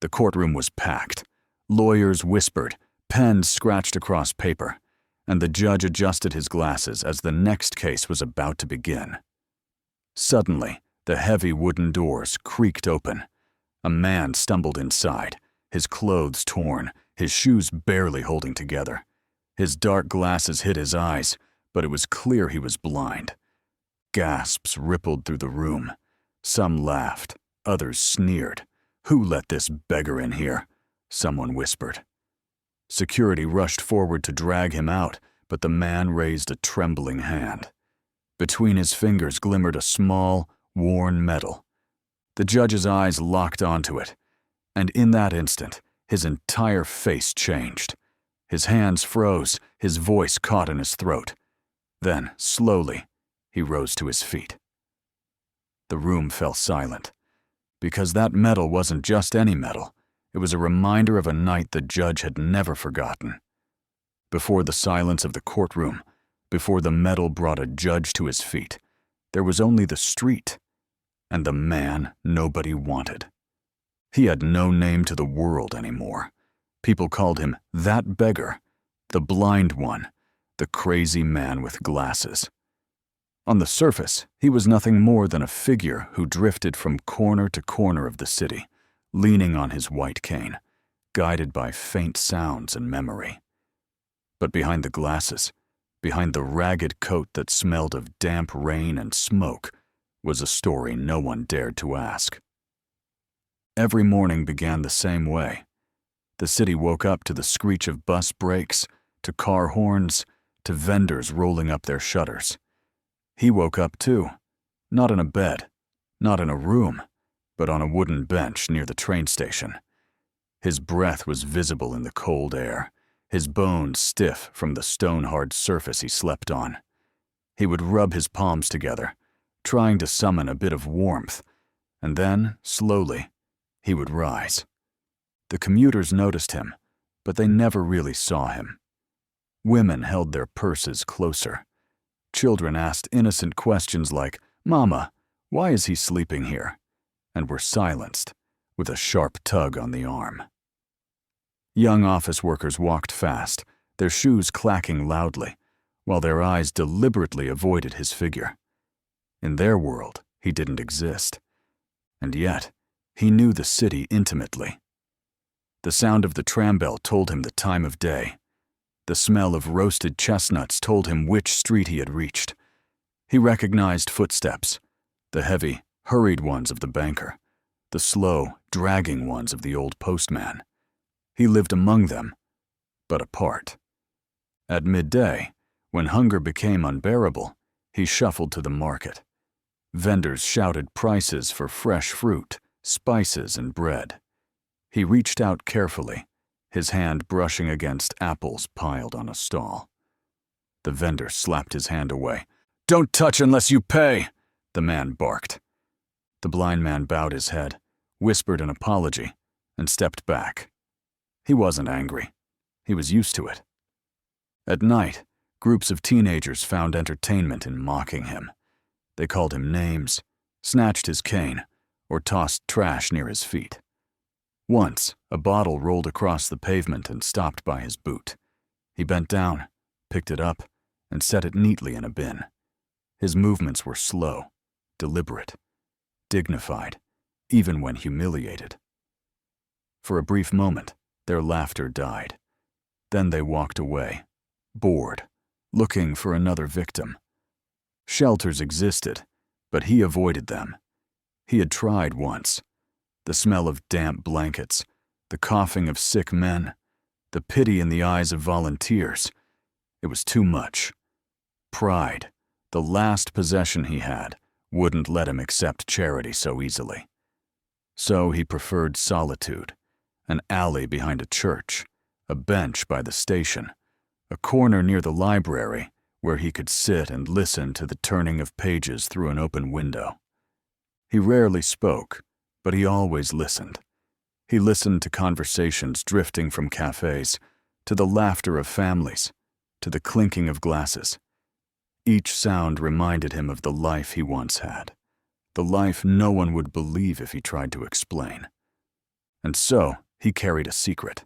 The courtroom was packed. Lawyers whispered, pens scratched across paper, and the judge adjusted his glasses as the next case was about to begin. Suddenly, the heavy wooden doors creaked open. A man stumbled inside, his clothes torn, his shoes barely holding together. His dark glasses hid his eyes, but it was clear he was blind. Gasps rippled through the room. Some laughed, others sneered. "Who let this beggar in here?" someone whispered. Security rushed forward to drag him out, but the man raised a trembling hand. Between his fingers glimmered a small, worn medal. The judge's eyes locked onto it, and in that instant, his entire face changed. His hands froze, his voice caught in his throat. Then, slowly, he rose to his feet. The room fell silent, because that medal wasn't just any medal. It was a reminder of a night the judge had never forgotten. Before the silence of the courtroom, before the medal brought a judge to his feet, there was only the street, and the man nobody wanted. He had no name to the world anymore. People called him that beggar, the blind one, the crazy man with glasses. On the surface, he was nothing more than a figure who drifted from corner to corner of the city, leaning on his white cane, guided by faint sounds and memory. But behind the glasses, behind the ragged coat that smelled of damp rain and smoke, was a story no one dared to ask. Every morning began the same way. The city woke up to the screech of bus brakes, to car horns, to vendors rolling up their shutters. He woke up too, not in a bed, not in a room, but on a wooden bench near the train station. His breath was visible in the cold air, his bones stiff from the stone-hard surface he slept on. He would rub his palms together, trying to summon a bit of warmth, and then, slowly, he would rise. The commuters noticed him, but they never really saw him. Women held their purses closer. Children asked innocent questions like, "Mama, why is he sleeping here?" and were silenced with a sharp tug on the arm. Young office workers walked fast, their shoes clacking loudly, while their eyes deliberately avoided his figure. In their world, he didn't exist. And yet, he knew the city intimately. The sound of the tram bell told him the time of day. The smell of roasted chestnuts told him which street he had reached. He recognized footsteps, the heavy, hurried ones of the banker, the slow, dragging ones of the old postman. He lived among them, but apart. At midday, when hunger became unbearable, he shuffled to the market. Vendors shouted prices for fresh fruit, spices, and bread. He reached out carefully, his hand brushing against apples piled on a stall. The vendor slapped his hand away. "Don't touch unless you pay," the man barked. The blind man bowed his head, whispered an apology, and stepped back. He wasn't angry. He was used to it. At night, groups of teenagers found entertainment in mocking him. They called him names, snatched his cane, or tossed trash near his feet. Once, a bottle rolled across the pavement and stopped by his boot. He bent down, picked it up, and set it neatly in a bin. His movements were slow, deliberate, dignified, even when humiliated. For a brief moment, their laughter died. Then they walked away, bored, looking for another victim. Shelters existed, but he avoided them. He had tried once. The smell of damp blankets, the coughing of sick men, the pity in the eyes of volunteers. It was too much. Pride, the last possession he had, wouldn't let him accept charity so easily. So he preferred solitude, an alley behind a church, a bench by the station, a corner near the library where he could sit and listen to the turning of pages through an open window. He rarely spoke, but he always listened. He listened to conversations drifting from cafes, to the laughter of families, to the clinking of glasses. Each sound reminded him of the life he once had, the life no one would believe if he tried to explain. And so he carried a secret.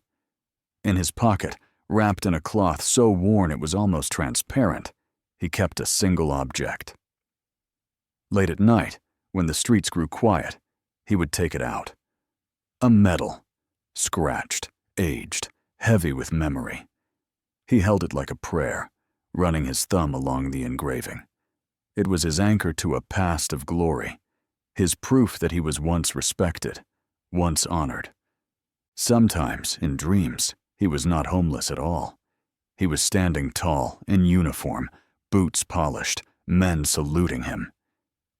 In his pocket, wrapped in a cloth so worn it was almost transparent, he kept a single object. Late at night, when the streets grew quiet, he would take it out. A medal, scratched, aged, heavy with memory. He held it like a prayer, running his thumb along the engraving. It was his anchor to a past of glory, his proof that he was once respected, once honored. Sometimes, in dreams, he was not homeless at all. He was standing tall, in uniform, boots polished, men saluting him.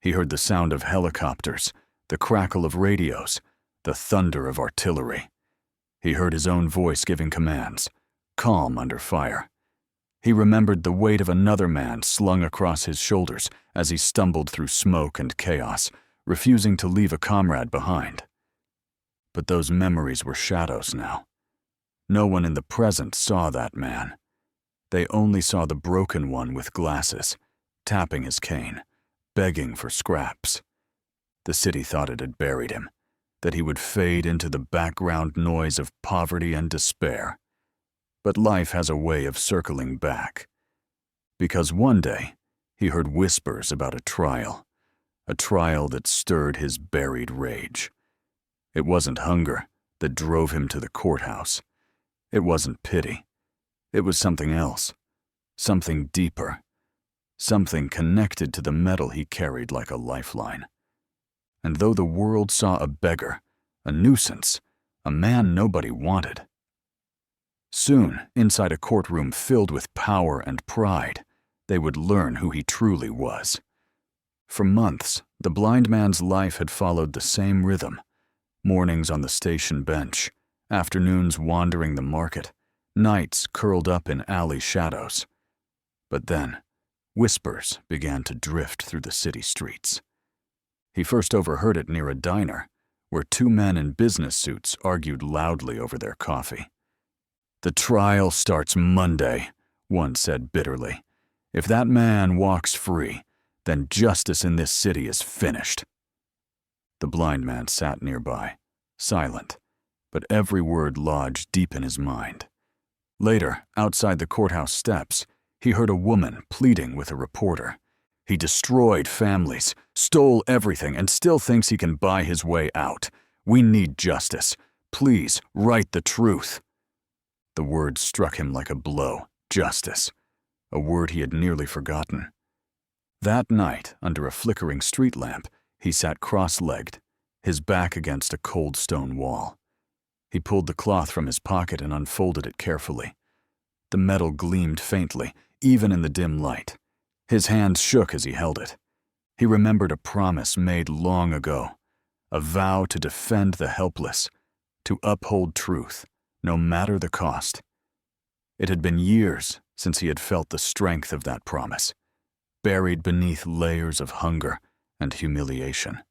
He heard the sound of helicopters, the crackle of radios, the thunder of artillery. He heard his own voice giving commands, calm under fire. He remembered the weight of another man slung across his shoulders as he stumbled through smoke and chaos, refusing to leave a comrade behind. But those memories were shadows now. No one in the present saw that man. They only saw the broken one with glasses, tapping his cane, begging for scraps. The city thought it had buried him, that he would fade into the background noise of poverty and despair. But life has a way of circling back. Because one day, he heard whispers about a trial that stirred his buried rage. It wasn't hunger that drove him to the courthouse. It wasn't pity. It was something else, something deeper, something connected to the medal he carried like a lifeline. And though the world saw a beggar, a nuisance, a man nobody wanted, soon, inside a courtroom filled with power and pride, they would learn who he truly was. For months, the blind man's life had followed the same rhythm. Mornings on the station bench, afternoons wandering the market, nights curled up in alley shadows. But then, whispers began to drift through the city streets. He first overheard it near a diner, where two men in business suits argued loudly over their coffee. "The trial starts Monday," one said bitterly. "If that man walks free, then justice in this city is finished." The blind man sat nearby, silent, but every word lodged deep in his mind. Later, outside the courthouse steps, he heard a woman pleading with a reporter. "He destroyed families, stole everything, and still thinks he can buy his way out. We need justice. Please, write the truth." The word struck him like a blow. Justice. A word he had nearly forgotten. That night, under a flickering street lamp, he sat cross-legged, his back against a cold stone wall. He pulled the cloth from his pocket and unfolded it carefully. The metal gleamed faintly, even in the dim light. His hands shook as he held it. He remembered a promise made long ago, a vow to defend the helpless, to uphold truth, no matter the cost. It had been years since he had felt the strength of that promise, buried beneath layers of hunger and humiliation.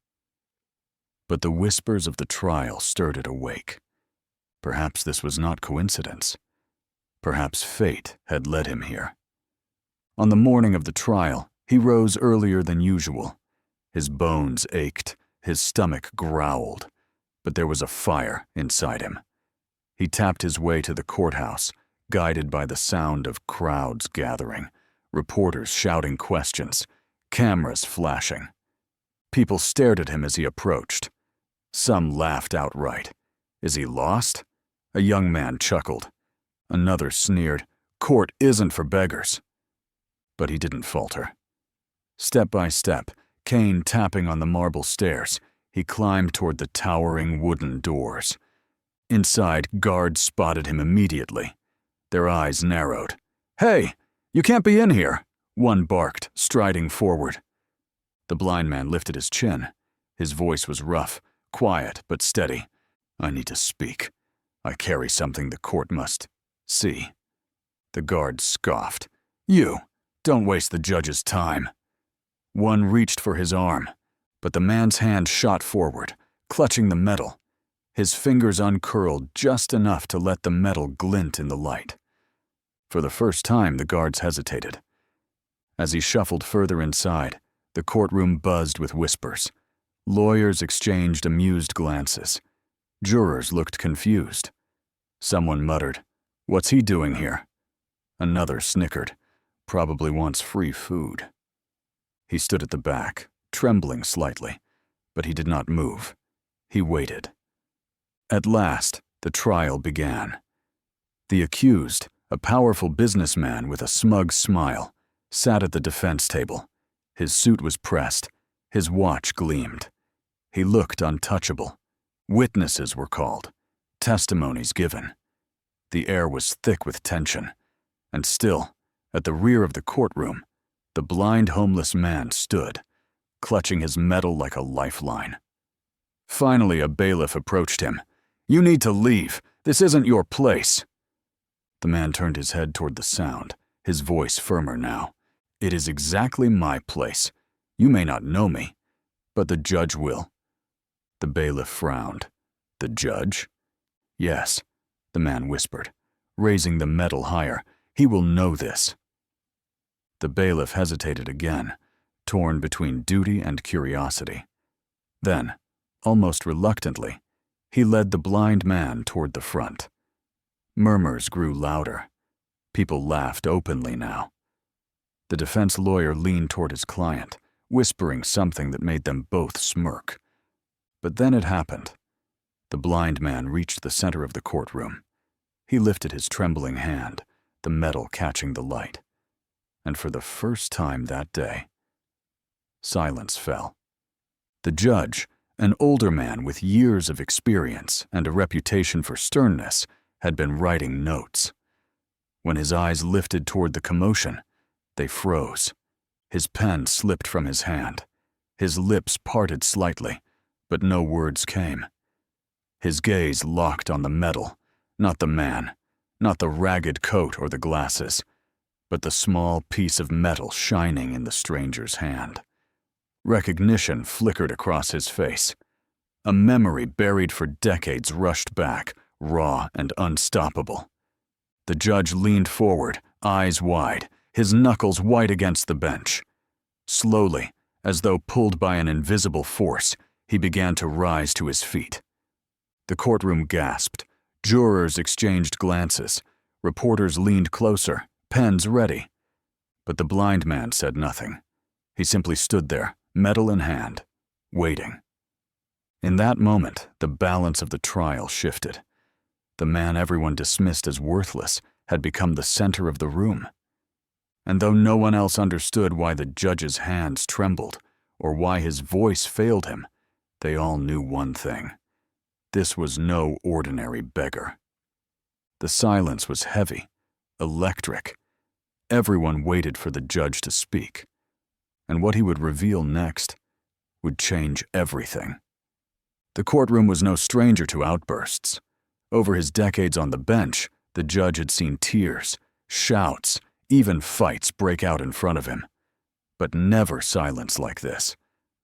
But the whispers of the trial stirred it awake. Perhaps this was not coincidence. Perhaps fate had led him here. On the morning of the trial, he rose earlier than usual. His bones ached, his stomach growled, but there was a fire inside him. He tapped his way to the courthouse, guided by the sound of crowds gathering, reporters shouting questions, cameras flashing. People stared at him as he approached. Some laughed outright. "Is he lost?" A young man chuckled. Another sneered, "Court isn't for beggars." But he didn't falter. Step by step, cane tapping on the marble stairs, he climbed toward the towering wooden doors. Inside, guards spotted him immediately. Their eyes narrowed. "Hey, you can't be in here," one barked, striding forward. The blind man lifted his chin. His voice was rough, quiet but steady. "I need to speak. I carry something the court must see." The guard scoffed. "You, don't waste the judge's time." One reached for his arm, but the man's hand shot forward, clutching the metal. His fingers uncurled just enough to let the metal glint in the light. For the first time, the guards hesitated. As he shuffled further inside, the courtroom buzzed with whispers. Lawyers exchanged amused glances. Jurors looked confused. Someone muttered, "What's he doing here?" Another snickered, "Probably wants free food." He stood at the back, trembling slightly, but he did not move. He waited. At last, the trial began. The accused, a powerful businessman with a smug smile, sat at the defense table. His suit was pressed. His watch gleamed. He looked untouchable. Witnesses were called. Testimonies given. The air was thick with tension. And still, at the rear of the courtroom, the blind homeless man stood, clutching his medal like a lifeline. Finally, a bailiff approached him. "You need to leave. This isn't your place." The man turned his head toward the sound, his voice firmer now. "It is exactly my place. You may not know me, but the judge will." The bailiff frowned. "The judge?" "Yes," the man whispered, raising the medal higher. "He will know this." The bailiff hesitated again, torn between duty and curiosity. Then, almost reluctantly, he led the blind man toward the front. Murmurs grew louder. People laughed openly now. The defense lawyer leaned toward his client, whispering something that made them both smirk. But then it happened. The blind man reached the center of the courtroom. He lifted his trembling hand, the medal catching the light. And for the first time that day, silence fell. The judge, an older man with years of experience and a reputation for sternness, had been writing notes. When his eyes lifted toward the commotion, they froze. His pen slipped from his hand. His lips parted slightly, but no words came. His gaze locked on the medal, not the man, not the ragged coat or the glasses, but the small piece of metal shining in the stranger's hand. Recognition flickered across his face. A memory buried for decades rushed back, raw and unstoppable. The judge leaned forward, eyes wide, his knuckles white against the bench. Slowly, as though pulled by an invisible force, he began to rise to his feet. The courtroom gasped. Jurors exchanged glances. Reporters leaned closer, pens ready. But the blind man said nothing. He simply stood there, medal in hand, waiting. In that moment, the balance of the trial shifted. The man everyone dismissed as worthless had become the center of the room. And though no one else understood why the judge's hands trembled or why his voice failed him, they all knew one thing. This was no ordinary beggar. The silence was heavy, electric. Everyone waited for the judge to speak. And what he would reveal next would change everything. The courtroom was no stranger to outbursts. Over his decades on the bench, the judge had seen tears, shouts, even fights break out in front of him. But never silence like this,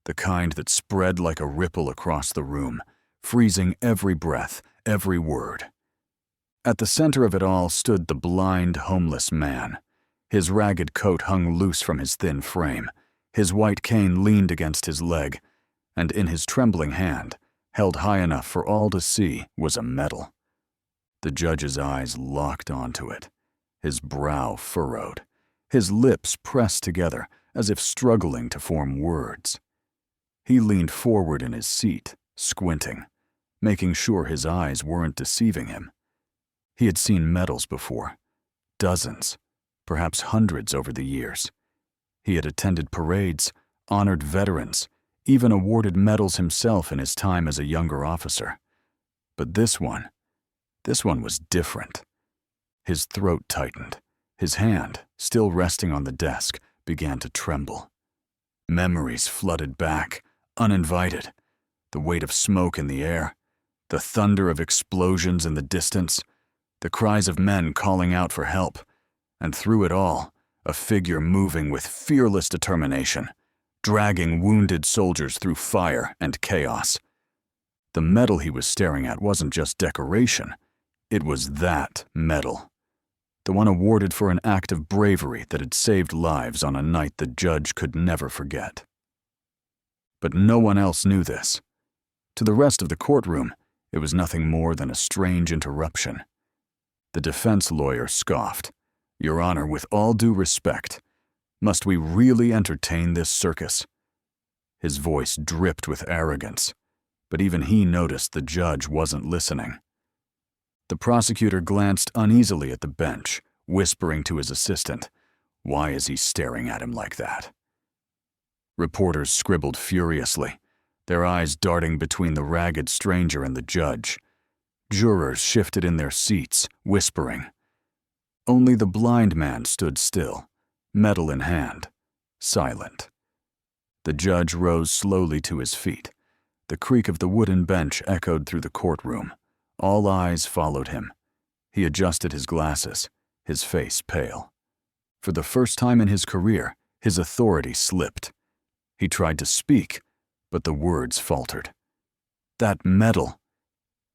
the kind that spread like a ripple across the room, freezing every breath, every word. At the center of it all stood the blind, homeless man. His ragged coat hung loose from his thin frame. His white cane leaned against his leg, and in his trembling hand, held high enough for all to see, was a medal. The judge's eyes locked onto it, his brow furrowed, his lips pressed together as if struggling to form words. He leaned forward in his seat, squinting, making sure his eyes weren't deceiving him. He had seen medals before, dozens, perhaps hundreds over the years. He had attended parades, honored veterans, even awarded medals himself in his time as a younger officer. But this one was different. His throat tightened. His hand, still resting on the desk, began to tremble. Memories flooded back, uninvited. The weight of smoke in the air, the thunder of explosions in the distance, the cries of men calling out for help, and through it all, a figure moving with fearless determination, dragging wounded soldiers through fire and chaos. The medal he was staring at wasn't just decoration. It was that medal. The one awarded for an act of bravery that had saved lives on a night the judge could never forget. But no one else knew this. To the rest of the courtroom, It was nothing more than a strange interruption. The defense lawyer scoffed. "Your Honor, with all due respect, must we really entertain this circus?" His voice dripped with arrogance, but even he noticed the judge wasn't listening. The prosecutor glanced uneasily at the bench, whispering to his assistant, "Why is he staring at him like that?" Reporters scribbled furiously, their eyes darting between the ragged stranger and the judge. Jurors shifted in their seats, whispering. Only the blind man stood still, medal in hand, silent. The judge rose slowly to his feet. The creak of the wooden bench echoed through the courtroom. All eyes followed him. He adjusted his glasses, his face pale. For the first time in his career, his authority slipped. He tried to speak, but the words faltered. "That medal.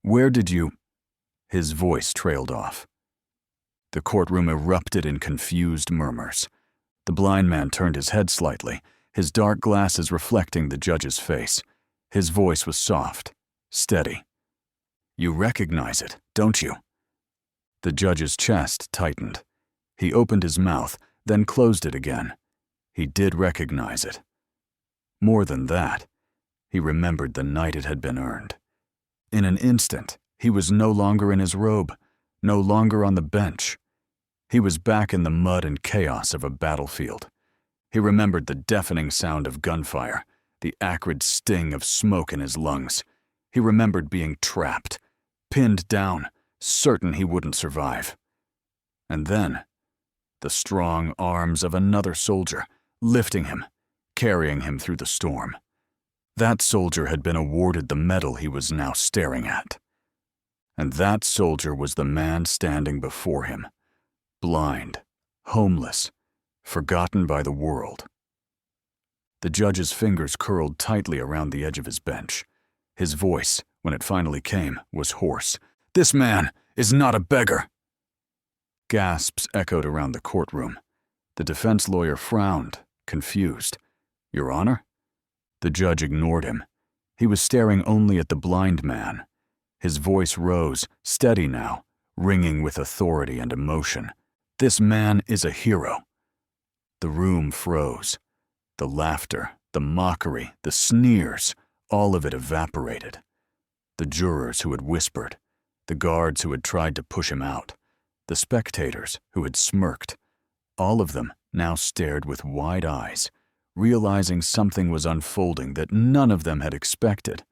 Where did you—" His voice trailed off. The courtroom erupted in confused murmurs. The blind man turned his head slightly, his dark glasses reflecting the judge's face. His voice was soft, steady. "You recognize it, don't you?" The judge's chest tightened. He opened his mouth, then closed it again. He did recognize it. More than that, he remembered the night it had been earned. In an instant, he was no longer in his robe, no longer on the bench. He was back in the mud and chaos of a battlefield. He remembered the deafening sound of gunfire, the acrid sting of smoke in his lungs. He remembered being trapped, pinned down, certain he wouldn't survive. And then, the strong arms of another soldier, lifting him, carrying him through the storm. That soldier had been awarded the medal he was now staring at. And that soldier was the man standing before him, blind, homeless, forgotten by the world. The judge's fingers curled tightly around the edge of his bench. His voice, when it finally came, was hoarse. "This man is not a beggar." Gasps echoed around the courtroom. The defense lawyer frowned, confused. "Your Honor?" The judge ignored him. He was staring only at the blind man. His voice rose, steady now, ringing with authority and emotion. "This man is a hero." The room froze. The laughter, the mockery, the sneers, all of it evaporated. The jurors who had whispered, the guards who had tried to push him out, the spectators who had smirked, all of them now stared with wide eyes, realizing something was unfolding that none of them had expected.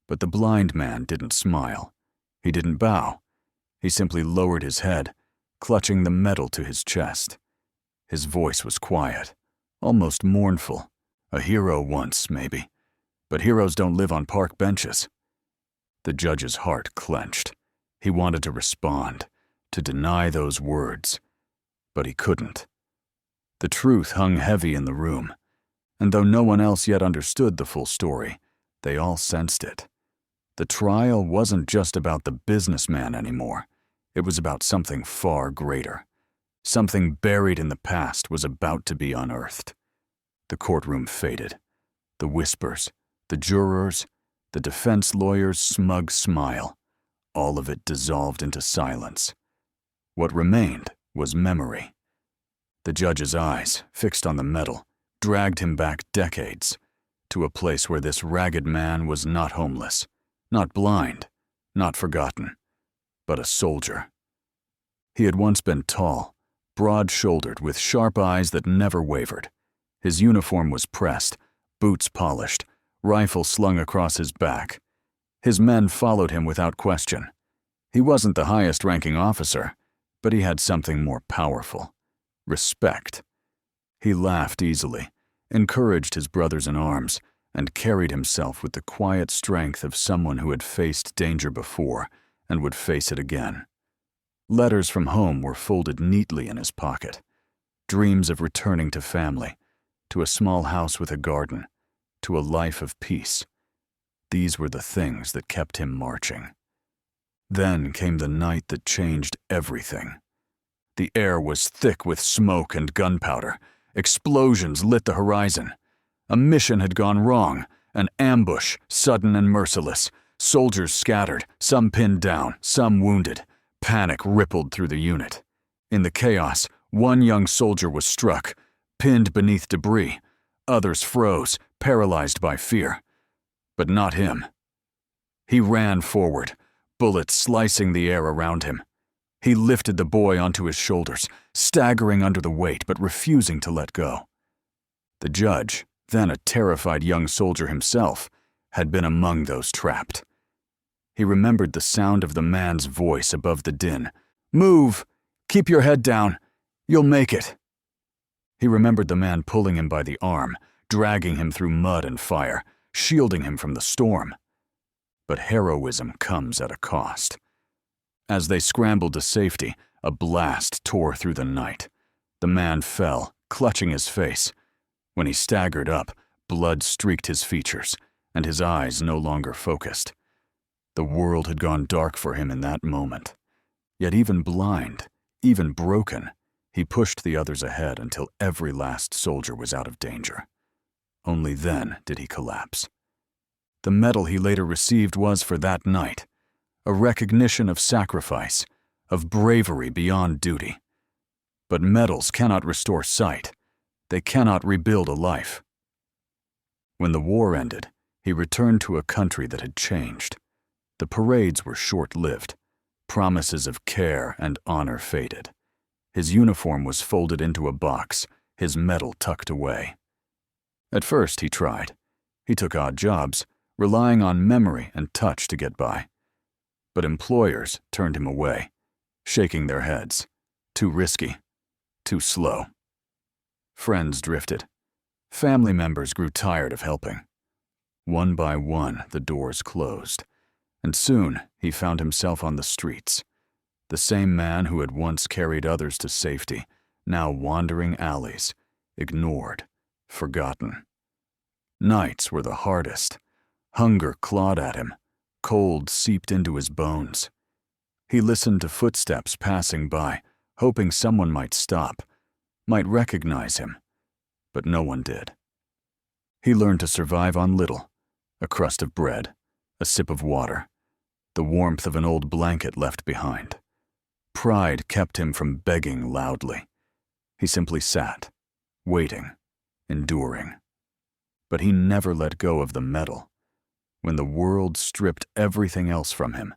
But the blind man didn't smile. He didn't bow. He simply lowered his head, clutching the medal to his chest. His voice was quiet, almost mournful. A hero once, maybe. But heroes don't live on park benches. The judge's heart clenched. He wanted to respond, to deny those words. But he couldn't. The truth hung heavy in the room. And though no one else yet understood the full story, they all sensed it. The trial wasn't just about the businessman anymore. It was about something far greater. Something buried in the past was about to be unearthed. The courtroom faded. The whispers, the jurors, the defense lawyer's smug smile, all of it dissolved into silence. What remained was memory. The judge's eyes, fixed on the medal, dragged him back decades, to a place where this ragged man was not homeless, not blind, not forgotten, but a soldier. He had once been tall, broad-shouldered, with sharp eyes that never wavered. His uniform was pressed, boots polished, rifle slung across his back. His men followed him without question. He wasn't the highest-ranking officer, but he had something more powerful: respect. He laughed easily, encouraged his brothers in arms, and carried himself with the quiet strength of someone who had faced danger before and would face it again. Letters from home were folded neatly in his pocket. Dreams of returning to family, to a small house with a garden, to a life of peace. These were the things that kept him marching. Then came the night that changed everything. The air was thick with smoke and gunpowder. Explosions lit the horizon. A mission had gone wrong, an ambush, sudden and merciless. Soldiers scattered, some pinned down, some wounded. Panic rippled through the unit. In the chaos, one young soldier was struck, pinned beneath debris. Others froze, paralyzed by fear. But not him. He ran forward, bullets slicing the air around him. He lifted the boy onto his shoulders, staggering under the weight but refusing to let go. The judge, then a terrified young soldier himself, had been among those trapped. He remembered the sound of the man's voice above the din. "Move! Keep your head down! You'll make it!" He remembered the man pulling him by the arm, dragging him through mud and fire, shielding him from the storm. But heroism comes at a cost. As they scrambled to safety, a blast tore through the night. The man fell, clutching his face. When he staggered up, blood streaked his features, and his eyes no longer focused. The world had gone dark for him in that moment. Yet even blind, even broken, he pushed the others ahead until every last soldier was out of danger. Only then did he collapse. The medal he later received was, for that night, a recognition of sacrifice, of bravery beyond duty. But medals cannot restore sight. They cannot rebuild a life. When the war ended, he returned to a country that had changed. The parades were short-lived. Promises of care and honor faded. His uniform was folded into a box, his medal tucked away. At first he tried. He took odd jobs, relying on memory and touch to get by. But employers turned him away, shaking their heads. Too risky, too slow. Friends drifted. Family members grew tired of helping. One by one, the doors closed, and soon he found himself on the streets. The same man who had once carried others to safety, now wandering alleys, ignored, forgotten. Nights were the hardest. Hunger clawed at him. Cold seeped into his bones. He listened to footsteps passing by, hoping someone might stop, might recognize him. But no one did. He learned to survive on little: a crust of bread, a sip of water, the warmth of an old blanket left behind. Pride kept him from begging loudly. He simply sat, waiting, enduring. But he never let go of the medal. When the world stripped everything else from him,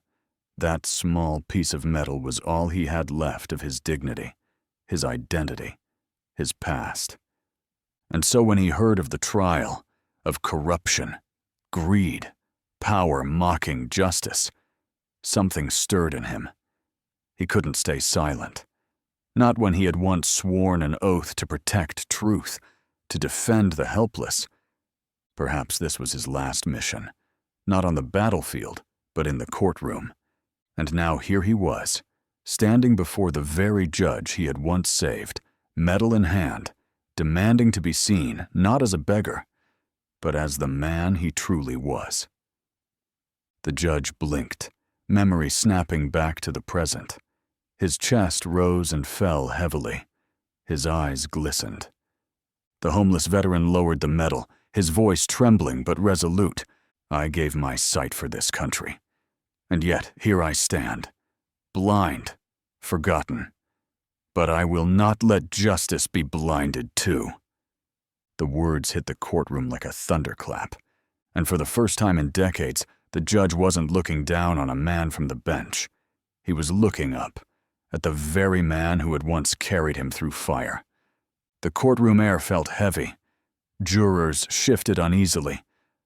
that small piece of metal was all he had left of his dignity, his identity, his past. And so when he heard of the trial, of corruption, greed, power mocking justice, something stirred in him. He couldn't stay silent. Not when he had once sworn an oath to protect truth, to defend the helpless. Perhaps this was his last mission, not on the battlefield, but in the courtroom. And now here he was, standing before the very judge he had once saved, medal in hand, demanding to be seen not as a beggar, but as the man he truly was. The judge blinked, memory snapping back to the present. His chest rose and fell heavily. His eyes glistened. The homeless veteran lowered the medal, his voice trembling but resolute. "I gave my sight for this country. And yet here I stand, blind, forgotten. But I will not let justice be blinded too." The words hit the courtroom like a thunderclap. And for the first time in decades, the judge wasn't looking down on a man from the bench. He was looking up, at the very man who had once carried him through fire. The courtroom air felt heavy. Jurors shifted uneasily.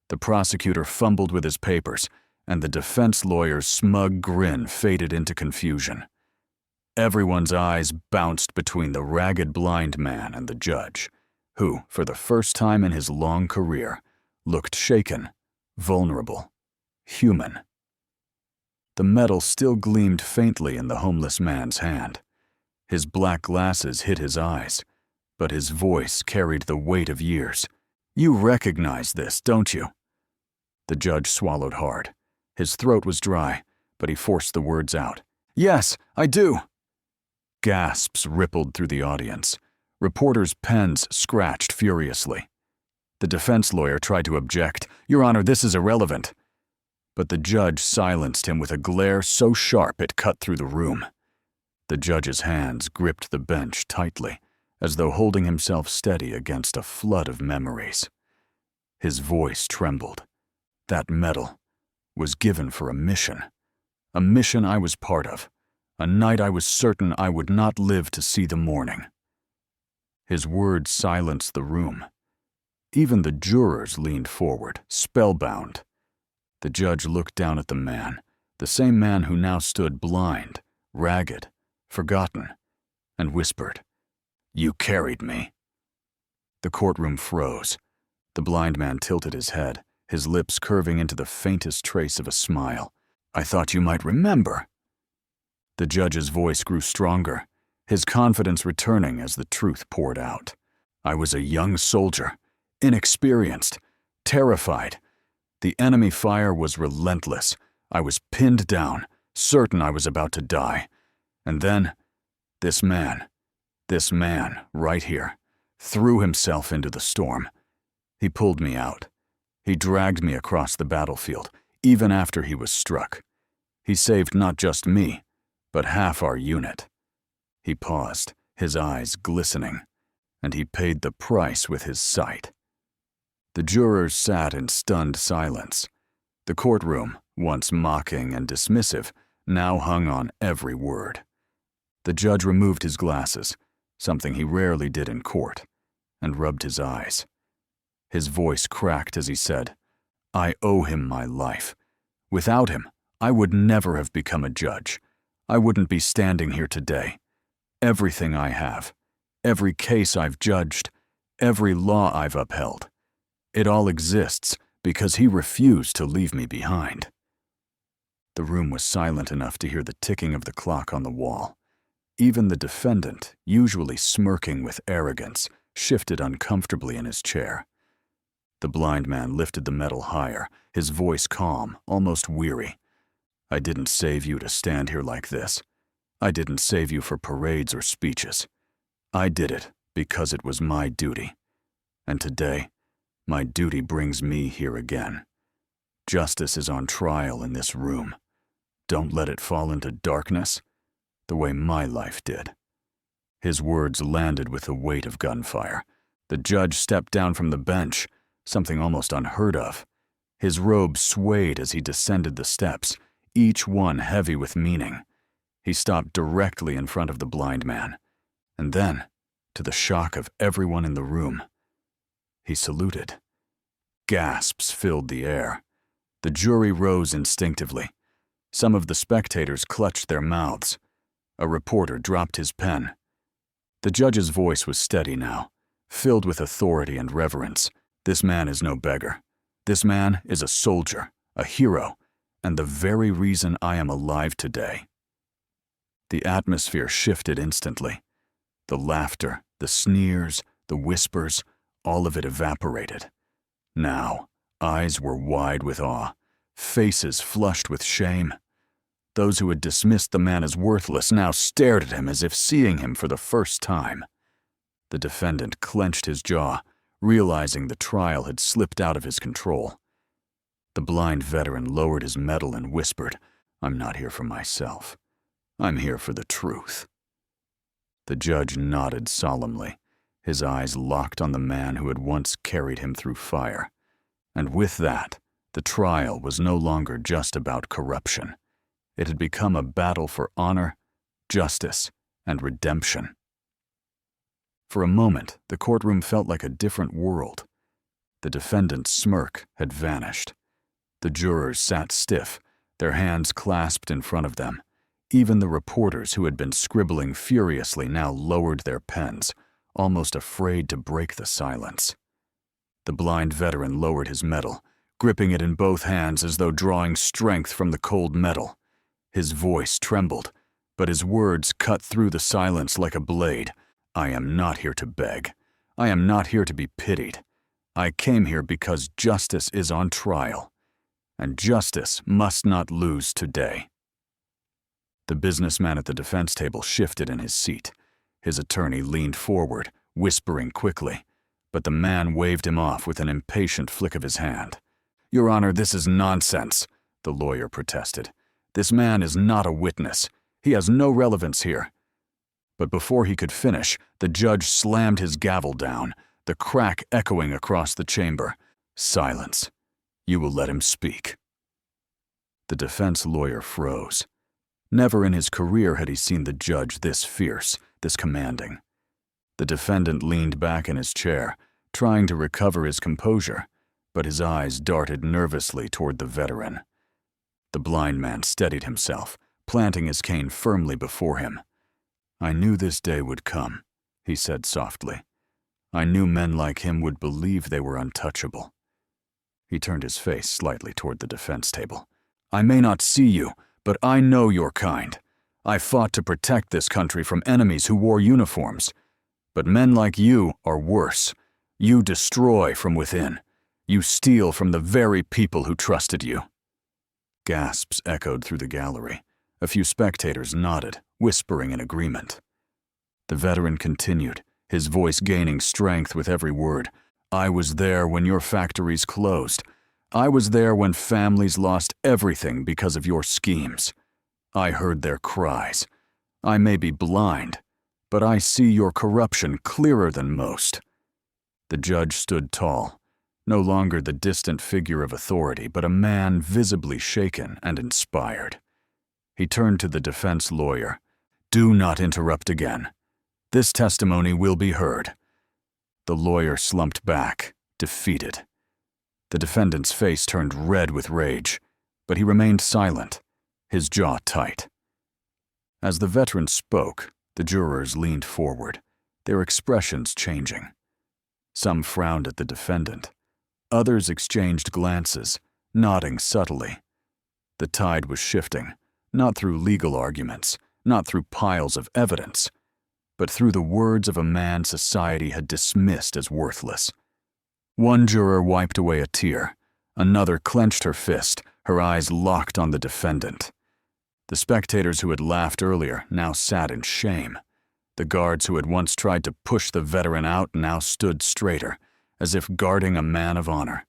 The prosecutor fumbled with his papers, and the defense lawyer's smug grin faded into confusion. Everyone's eyes bounced between the ragged blind man and the judge, who, for the first time in his long career, looked shaken, vulnerable, human. The medal still gleamed faintly in the homeless man's hand. His black glasses hid his eyes, but his voice carried the weight of years. "You recognize this, don't you?" The judge swallowed hard. His throat was dry, but he forced the words out. "Yes, I do." Gasps rippled through the audience. Reporters' pens scratched furiously. The defense lawyer tried to object. "Your Honor, this is irrelevant." But the judge silenced him with a glare so sharp it cut through the room. The judge's hands gripped the bench tightly, as though holding himself steady against a flood of memories. His voice trembled. That medal was given for a mission I was part of, a night I was certain I would not live to see the morning. His words silenced the room. Even the jurors leaned forward, spellbound. The judge looked down at the same man who now stood blind, ragged, forgotten, and whispered, "You carried me." The courtroom froze. The blind man tilted his head, his lips curving into the faintest trace of a smile. "I thought you might remember." The judge's voice grew stronger, his confidence returning as the truth poured out. "I was a young soldier, inexperienced, terrified. The enemy fire was relentless. I was pinned down, certain I was about to die. And then, this man, right here, threw himself into the storm. He pulled me out. He dragged me across the battlefield, even after he was struck. He saved not just me, but half our unit." He paused, his eyes glistening, and he paid the price with his sight. The jurors sat in stunned silence. The courtroom, once mocking and dismissive, now hung on every word. The judge removed his glasses, something he rarely did in court, and rubbed his eyes. His voice cracked as he said, "I owe him my life. Without him, I would never have become a judge. I wouldn't be standing here today. Everything I have, every case I've judged, every law I've upheld, it all exists because he refused to leave me behind." The room was silent enough to hear the ticking of the clock on the wall. Even the defendant, usually smirking with arrogance, shifted uncomfortably in his chair. The blind man lifted the medal higher, his voice calm, almost weary. "I didn't save you to stand here like this. I didn't save you for parades or speeches. I did it because it was my duty. And today, my duty brings me here again. Justice is on trial in this room. Don't let it fall into darkness the way my life did." His words landed with the weight of gunfire. The judge stepped down from the bench, something almost unheard of. His robe swayed as he descended the steps, each one heavy with meaning. He stopped directly in front of the blind man, and then, to the shock of everyone in the room, he saluted. Gasps filled the air. The jury rose instinctively. Some of the spectators clutched their mouths. A reporter dropped his pen. The judge's voice was steady now, filled with authority and reverence. "This man is no beggar. This man is a soldier, a hero, and the very reason I am alive today." The atmosphere shifted instantly. The laughter, the sneers, the whispers, all of it evaporated. Now, eyes were wide with awe, faces flushed with shame. Those who had dismissed the man as worthless now stared at him as if seeing him for the first time. The defendant clenched his jaw, realizing the trial had slipped out of his control. The blind veteran lowered his medal and whispered, "I'm not here for myself. I'm here for the truth." The judge nodded solemnly, his eyes locked on the man who had once carried him through fire. And with that, the trial was no longer just about corruption. It had become a battle for honor, justice, and redemption. For a moment, the courtroom felt like a different world. The defendant's smirk had vanished. The jurors sat stiff, their hands clasped in front of them. Even the reporters who had been scribbling furiously now lowered their pens, almost afraid to break the silence. The blind veteran lowered his medal, gripping it in both hands as though drawing strength from the cold metal. His voice trembled, but his words cut through the silence like a blade. "I am not here to beg. I am not here to be pitied. I came here because justice is on trial, and justice must not lose today." The businessman at the defense table shifted in his seat. His attorney leaned forward, whispering quickly, but the man waved him off with an impatient flick of his hand. "Your Honor, this is nonsense. the lawyer protested. "This man is not a witness. He has no relevance here." But before he could finish, the judge slammed his gavel down, the crack echoing across the chamber. "Silence. You will let him speak." The defense lawyer froze. Never in his career had he seen the judge this fierce, this commanding. The defendant leaned back in his chair, trying to recover his composure, but his eyes darted nervously toward the veteran. The blind man steadied himself, planting his cane firmly before him. "I knew this day would come," he said softly. "I knew men like him would believe they were untouchable." He turned his face slightly toward the defense table. "I may not see you, but I know your kind. I fought to protect this country from enemies who wore uniforms. But men like you are worse. You destroy from within. You steal from the very people who trusted you." Gasps echoed through the gallery. A few spectators nodded, whispering in agreement. The veteran continued, his voice gaining strength with every word. "I was there when your factories closed. I was there when families lost everything because of your schemes. I heard their cries. I may be blind, but I see your corruption clearer than most." The judge stood tall, no longer the distant figure of authority, but a man visibly shaken and inspired. He turned to the defense lawyer. "Do not interrupt again. This testimony will be heard." The lawyer slumped back, defeated. The defendant's face turned red with rage, but he remained silent, his jaw tight. As the veteran spoke, the jurors leaned forward, their expressions changing. Some frowned at the defendant. Others exchanged glances, nodding subtly. The tide was shifting, not through legal arguments, not through piles of evidence, but through the words of a man society had dismissed as worthless. One juror wiped away a tear. Another clenched her fist, her eyes locked on the defendant. The spectators who had laughed earlier now sat in shame. The guards who had once tried to push the veteran out now stood straighter, as if guarding a man of honor.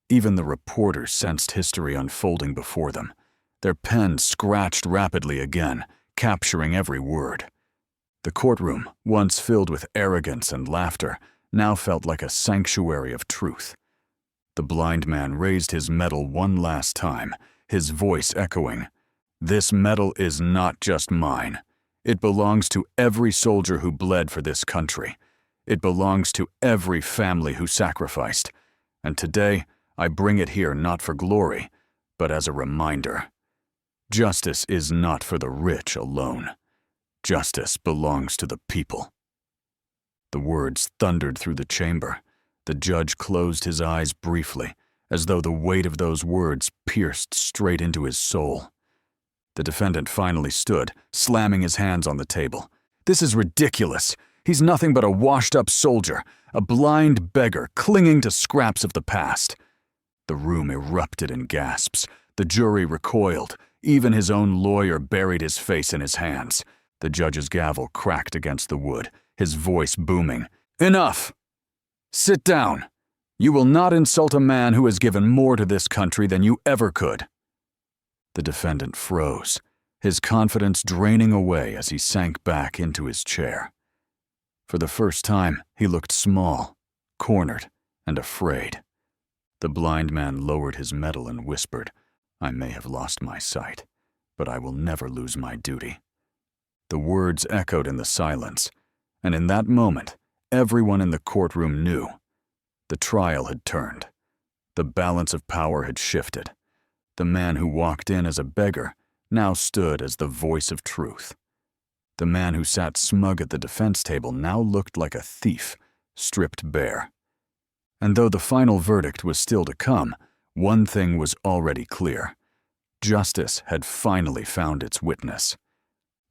Even the reporters sensed history unfolding before them. Their pens scratched rapidly again, capturing every word. The courtroom, once filled with arrogance and laughter, now felt like a sanctuary of truth. The blind man raised his medal one last time, his voice echoing, "This medal is not just mine. It belongs to every soldier who bled for this country. It belongs to every family who sacrificed. And today, I bring it here not for glory, but as a reminder. Justice is not for the rich alone. Justice belongs to the people." The words thundered through the chamber. The judge closed his eyes briefly, as though the weight of those words pierced straight into his soul. The defendant finally stood, slamming his hands on the table. "This is ridiculous. He's nothing but a washed-up soldier, a blind beggar clinging to scraps of the past." The room erupted in gasps. The jury recoiled. Even his own lawyer buried his face in his hands. The judge's gavel cracked against the wood, his voice booming. "Enough! Sit down. You will not insult a man who has given more to this country than you ever could." The defendant froze, his confidence draining away as he sank back into his chair. For the first time, he looked small, cornered, and afraid. The blind man lowered his medal and whispered, "I may have lost my sight, but I will never lose my duty." The words echoed in the silence, and in that moment, everyone in the courtroom knew. The trial had turned. The balance of power had shifted. The man who walked in as a beggar now stood as the voice of truth. The man who sat smug at the defense table now looked like a thief, stripped bare. And though the final verdict was still to come, one thing was already clear. Justice had finally found its witness.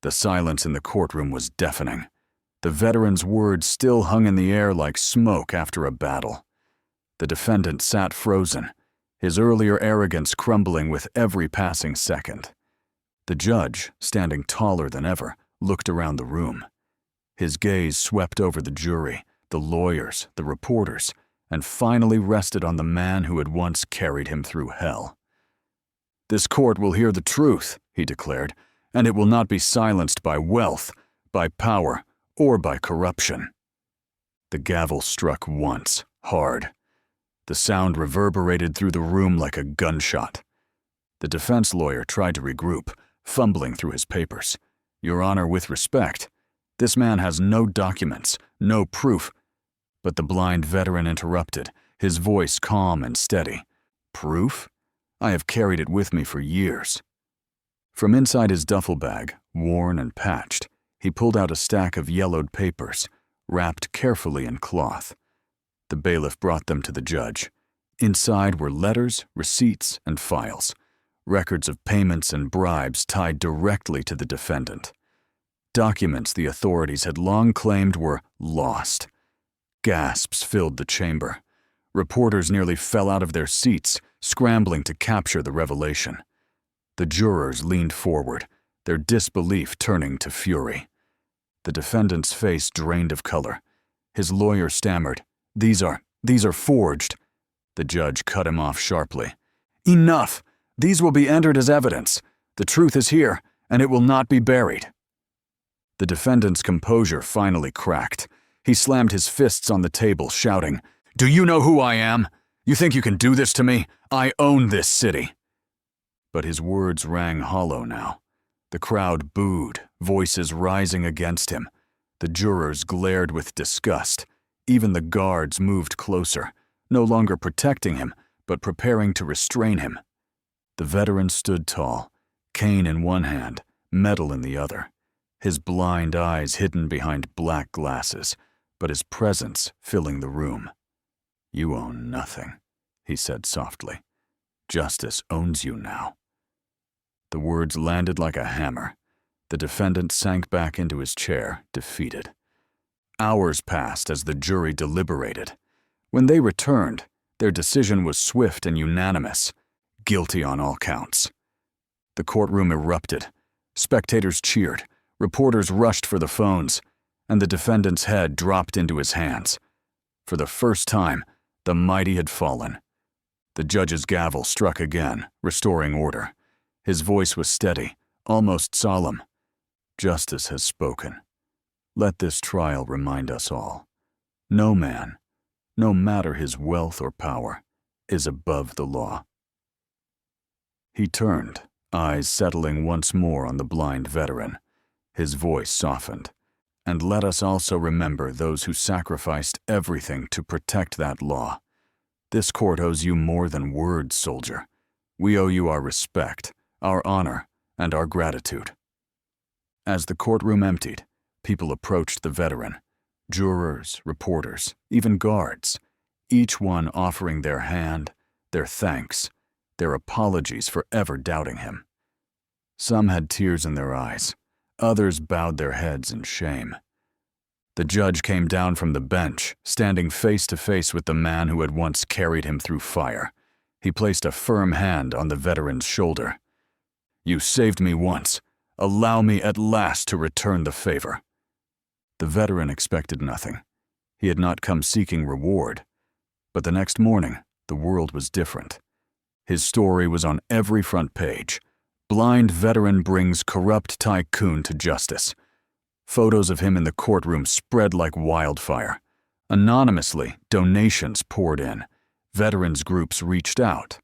The silence in the courtroom was deafening. The veteran's words still hung in the air like smoke after a battle. The defendant sat frozen, his earlier arrogance crumbling with every passing second. The judge, standing taller than ever, looked around the room. His gaze swept over the jury, the lawyers, the reporters, and finally rested on the man who had once carried him through hell. This court will hear the truth, he declared, and it will not be silenced by wealth, by power, or by corruption. The gavel struck once, hard. The sound reverberated through the room like a gunshot. The defense lawyer tried to regroup, fumbling through his papers. Your Honor, with respect, this man has no documents, no proof. But the blind veteran interrupted, his voice calm and steady. Proof? I have carried it with me for years. From inside his duffel bag, worn and patched, he pulled out a stack of yellowed papers, wrapped carefully in cloth. The bailiff brought them to the judge. Inside were letters, receipts, and files, records of payments and bribes tied directly to the defendant. Documents the authorities had long claimed were lost. Gasps filled the chamber. Reporters nearly fell out of their seats, scrambling to capture the revelation. The jurors leaned forward, their disbelief turning to fury. The defendant's face drained of color. His lawyer stammered, These are forged." The judge cut him off sharply. "Enough! These will be entered as evidence. The truth is here, and it will not be buried." The defendant's composure finally cracked. He slammed his fists on the table, shouting, "Do you know who I am? You think you can do this to me? I own this city." But his words rang hollow now. The crowd booed, voices rising against him. The jurors glared with disgust. Even the guards moved closer, no longer protecting him, but preparing to restrain him. The veteran stood tall, cane in one hand, metal in the other, his blind eyes hidden behind black glasses, but his presence filling the room. "You own nothing," he said softly. "Justice owns you now." The words landed like a hammer. The defendant sank back into his chair, defeated. Hours passed as the jury deliberated. When they returned, their decision was swift and unanimous, guilty on all counts. The courtroom erupted. Spectators cheered, reporters rushed for the phones, and the defendant's head dropped into his hands. For the first time, the mighty had fallen. The judge's gavel struck again, restoring order. His voice was steady, almost solemn. "Justice has spoken. Let this trial remind us all. No man, no matter his wealth or power, is above the law." He turned, eyes settling once more on the blind veteran. His voice softened. "And let us also remember those who sacrificed everything to protect that law. This court owes you more than words, soldier. We owe you our respect, our honor, and our gratitude." As the courtroom emptied, people approached the veteran. Jurors, reporters, even guards, each one offering their hand, their thanks, their apologies for ever doubting him. Some had tears in their eyes. Others bowed their heads in shame. The judge came down from the bench, standing face to face with the man who had once carried him through fire. He placed a firm hand on the veteran's shoulder. "You saved me once. Allow me at last to return the favor." The veteran expected nothing. He had not come seeking reward. But the next morning, the world was different. His story was on every front page. Blind veteran brings corrupt tycoon to justice. Photos of him in the courtroom spread like wildfire. Anonymously, donations poured in. Veterans groups reached out.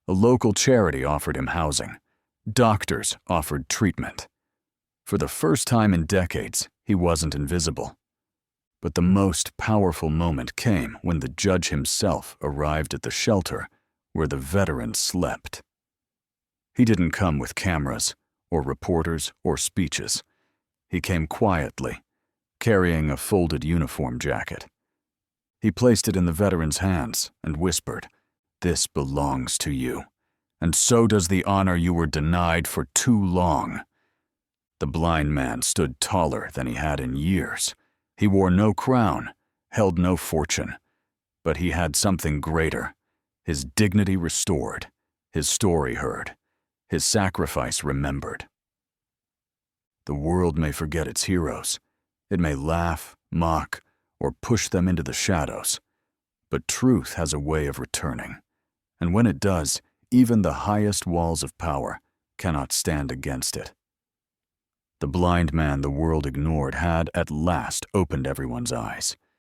A local charity offered him housing. Doctors offered treatment. For the first time in decades, he wasn't invisible. But the most powerful moment came when the judge himself arrived at the shelter where the veteran slept. He didn't come with cameras, or reporters, or speeches. He came quietly, carrying a folded uniform jacket. He placed it in the veteran's hands and whispered, "This belongs to you, and so does the honor you were denied for too long." The blind man stood taller than he had in years. He wore no crown, held no fortune, but he had something greater, his dignity restored, his story heard, his sacrifice remembered. The world may forget its heroes. It may laugh, mock, or push them into the shadows. But truth has a way of returning, and when it does, Even the highest walls of power cannot stand against it. The blind man the world ignored had at last opened everyone's eyes.